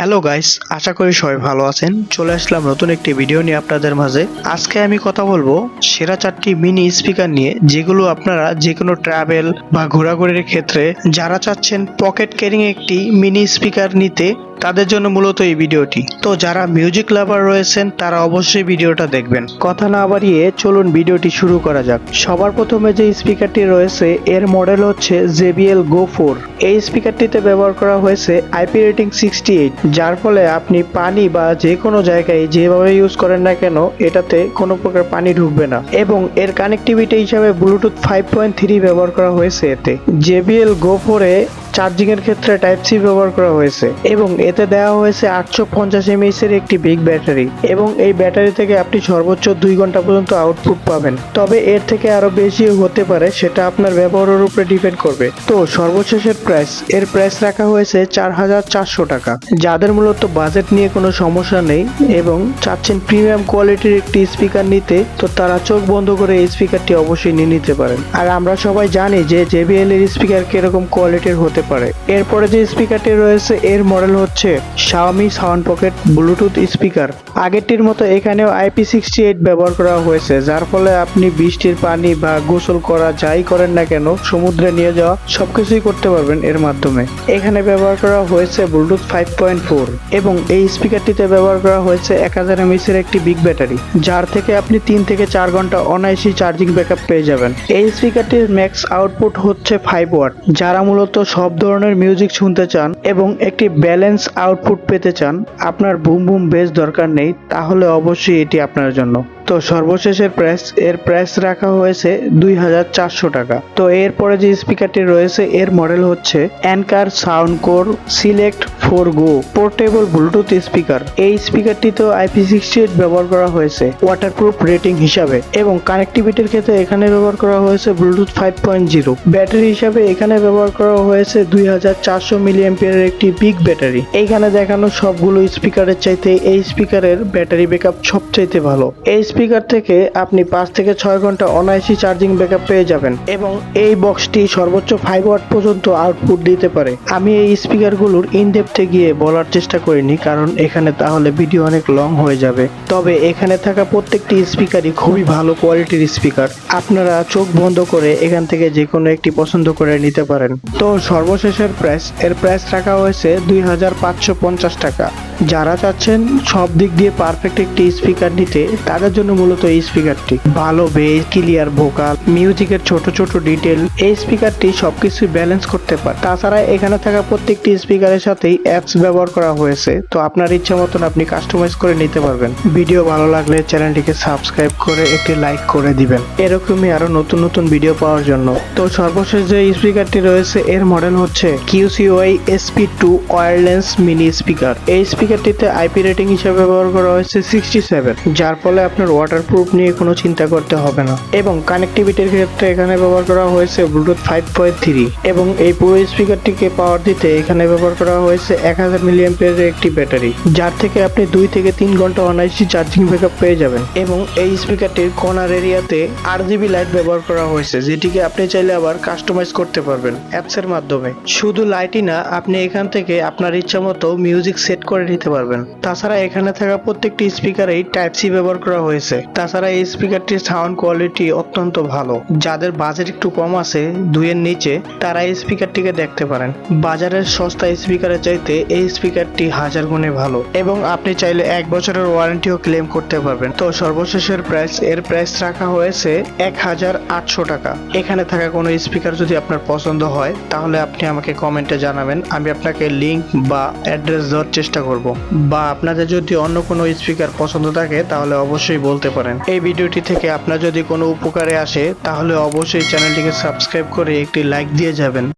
Hello guys, আশা করি সবাই ভালো আছেন। চলে আসলাম নতুন একটি ভিডিও নিয়ে আপনাদের মাঝে। আজকে আমি কথা বলবো সেরা 4টি মিনি স্পিকার নিয়ে, যেগুলো আপনারা যে কোনো ট্রাভেল বা ঘোরাঘুরির ক্ষেত্রে যারা চাচ্ছেন পকেট ক্যারিং একটি মিনি স্পিকার নিতে, তাদের জন্য মূলত এই ভিডিওটি। তো যারা মিউজিক লাভার রয়েছেন তারা অবশ্যই ভিডিওটা দেখবেন। কথা না বাড়িয়ে চলুন ভিডিওটি শুরু করা যাক। সবার প্রথমে যে স্পিকারটি রয়েছে এর মডেল হচ্ছে JBL Go 4। এই স্পিকারটিতে ব্যবহার করা হয়েছে IP রেটিং 68, যার ফলে আপনি পানি বা যে কোনো জায়গায় যেভাবে ইউজ করেন না কেন এটাতে কোনো প্রকার পানি ঢুকবে না। এবং এর কানেক্টিভিটি হিসাবে ব্লুটুথ 5.3 ব্যবহার করা হয়েছে এতে। JBL Go 4 এ চার্জিং এর ক্ষেত্রে টাইপ সি ব্যবহার করা হয়েছে এবং এতে দেওয়া হয়েছে 850 mAh এর একটি বিগ ব্যাটারি, এবং এই ব্যাটারি থেকে আপনি সর্বোচ্চ 2 ঘন্টা পর্যন্ত আউটপুট পাবেন। তবে এর থেকে আরো বেশি হতে পারে, সেটা আপনার ব্যবহারের উপরে ডিপেন্ড করবে। তো সর্বশেষের এর প্রাইস রাখা হয়েছে 4400 টাকা। যাদের মূলত বাজেট নিয়ে কোনো সমস্যা নেই এবং চাচ্ছেন প্রিমিয়াম কোয়ালিটির একটি স্পিকার নিতে, তো তারা চোখ বন্ধ করে এই স্পিকারটি অবশ্যই নিয়ে নিতে পারেন। আর আমরা সবাই জানি যে JBL এর স্পিকার কিরকম কোয়ালিটির হতে পারে। এরপরে যে স্পিকারটি রয়েছে এর মডেল হচ্ছে Xiaomi sound pocket Bluetooth speaker. আগেরটির মতো এখানেও IP68 ব্যবহার করা হয়েছে, যার ফলে আপনি বৃষ্টির পানি বা গোসল করা যাই করেন না কেন, সমুদ্রে নিয়ে যাওয়া সবকিছুই করতে পারবেন এর মাধ্যমে। এখানে ব্যবহার করা হয়েছে ব্লুটুথ 5.4 এবং এই স্পিকারটিতে ব্যবহার করা হয়েছে 1000 mAh এর একটি বিগ ব্যাটারি, যার থেকে আপনি 3 থেকে 4 ঘন্টা অনায়াসী চার্জিং ব্যাকআপ পেয়ে যাবেন। এই স্পিকারটির ম্যাক্স আউটপুট হচ্ছে 5 ওয়াট। যারা মূলত সব ধরনের মিউজিক শুনতে চান এবং একটি ব্যালেন্স আউটপুট পেতে চান, আপনার বুম বুম বেস দরকার নেই, তাহলে অবশ্যই এটি আপনার জন্য। তো সর্বশেষের প্রাইস রাখা হয়েছে 2400 টাকা। তো এরপরে যে স্পিকারটি রয়েছে এর মডেল হচ্ছে Anker Soundcore Select 4 Go portable Bluetooth speaker. এই স্পিকারটিতেও IP68 ব্যবহার করা হয়েছে ওয়াটারপ্রুফ রেটিং হিসাবে, এবং কানেক্টিভিটির ক্ষেত্রে এখানে ব্যবহার করা হয়েছে ব্লুটুথ 5.0। ব্যাটারি হিসাবে এখানে ব্যবহার করা হয়েছে 2400 mAh এর একটি বিগ ব্যাটারি। এইখানে দেখানো সবগুলো স্পিকারের চাইতে এই স্পিকারের ব্যাটারি ব্যাকআপ সবচাইতে ভালো। এই স্পিকার থেকে আপনি 5 থেকে 6 ঘন্টা অনায়াসী চার্জিং ব্যাকআপ পেয়ে যাবেন, এবং এই বক্সটি সর্বোচ্চ 5 ওয়াট পর্যন্ত আউটপুট দিতে পারে। আমি এই স্পিকারগুলোর ইনডেপথে গিয়ে বলার চেষ্টা করিনি, কারণ এখানে তাহলে ভিডিও অনেক লং হয়ে যাবে। তবে এখানে থাকা প্রত্যেকটি স্পিকারই খুবই ভালো কোয়ালিটির স্পিকার। আপনারা চোখ বন্ধ করে এখান থেকে যে কোনো একটি পছন্দ করে নিতে পারেন। তো সর্বশেষের প্রাইস রাখা হয়েছে 2550 টাকা। যারা চাচ্ছেন সব দিক দিয়ে পারফেক্ট একটি স্পিকার নিতে, তাদের জন্য মূলত এই স্পিকারটি। ভালো বেস, ক্লিয়ার ভোকাল, মিউজিকের ছোট ছোট ডিটেল, এই স্পিকারটি সবকিছু ব্যালেন্স করতে পারে। তাছাড়া এখানে থাকা প্রত্যেকটি স্পিকারের সাথেই অ্যাপস ব্যবহার করা হয়েছে, তো আপনার ইচ্ছা মতন আপনি কাস্টমাইজ করে নিতে পারবেন। ভিডিও ভালো লাগলে চ্যানেলটিকে সাবস্ক্রাইব করে একটি লাইক করে দিবেন, এরকমই আরো নতুন নতুন ভিডিও পাওয়ার জন্য। তো সর্বশেষ যে স্পিকারটি রয়েছে এর মডেল হচ্ছে QCY SP2 wireless mini speaker. এই স্পিকারটিতে IP রেটিং হিসেবে ব্যবহার করা হয়েছে 67, যার ফলে আপনার ওয়াটারপ্রুফ নিয়ে কোনো চিন্তা করতে হবে না। এবং কানেক্টিভিটির ক্ষেত্রে এখানে ব্যবহার করা হয়েছে ব্লুটুথ 5.3, এবং এই পুরো স্পিকারটিকে পাওয়ার দিতে এখানে ব্যবহার করা হয়েছে 1000 mAh এর একটি ব্যাটারি, যার থেকে আপনি 2 থেকে 3 ঘন্টা অনায়াসী চার্জিং ব্যাকআপ পেয়ে যাবেন। এবং এই স্পিকারটির কর্নার এরিয়াতে RGB লাইট ব্যবহার করা হয়েছে, যেটিকে আপনি চাইলে আবার কাস্টমাইজ করতে পারবেন অ্যাপস এর মাধ্যমে। শুধু লাইটই না, আপনি এখান থেকে আপনার ইচ্ছা মতো মিউজিক সেট করে নিতে পারবেন। তাছাড়া এখানে থাকা প্রত্যেকটি স্পিকারেই টাইপ সি ব্যবহার করা হয়েছে। তাছাড়া এই স্পিকারটির সাউন্ড কোয়ালিটি অত্যন্ত ভালো। যাদের বাজেট একটু কম আছে, 2 এর নিচে, তারা এই স্পিকারটিকে দেখতে পারেন। বাজারের সস্তা স্পিকারের চাইতে এই স্পিকারটি 1000 গুণে ভালো, এবং আপনি চাইলে 1 বছরের ওয়ারেন্টিও ক্লেম করতে পারবেন। তো সর্বশেষের প্রাইস রাখা হয়েছে 1800 টাকা। এখানে থাকা কোনো স্পিকার যদি আপনার পছন্দ হয়, তাহলে আপনি আমাকে কমেন্টে জানাবেন, আমি আপনাকে লিংক বা অ্যাড্রেস দেওয়ার চেষ্টা করব। বা আপনাদের যদি অন্য কোনো স্পিকার পছন্দ থাকে তাহলে অবশ্যই বলতে পারেন। এই ভিডিওটি থেকে আপনার যদি কোনো উপকারে আসে, তাহলে অবশ্যই চ্যানেলটিকে সাবস্ক্রাইব করে একটি লাইক দিয়ে যাবেন।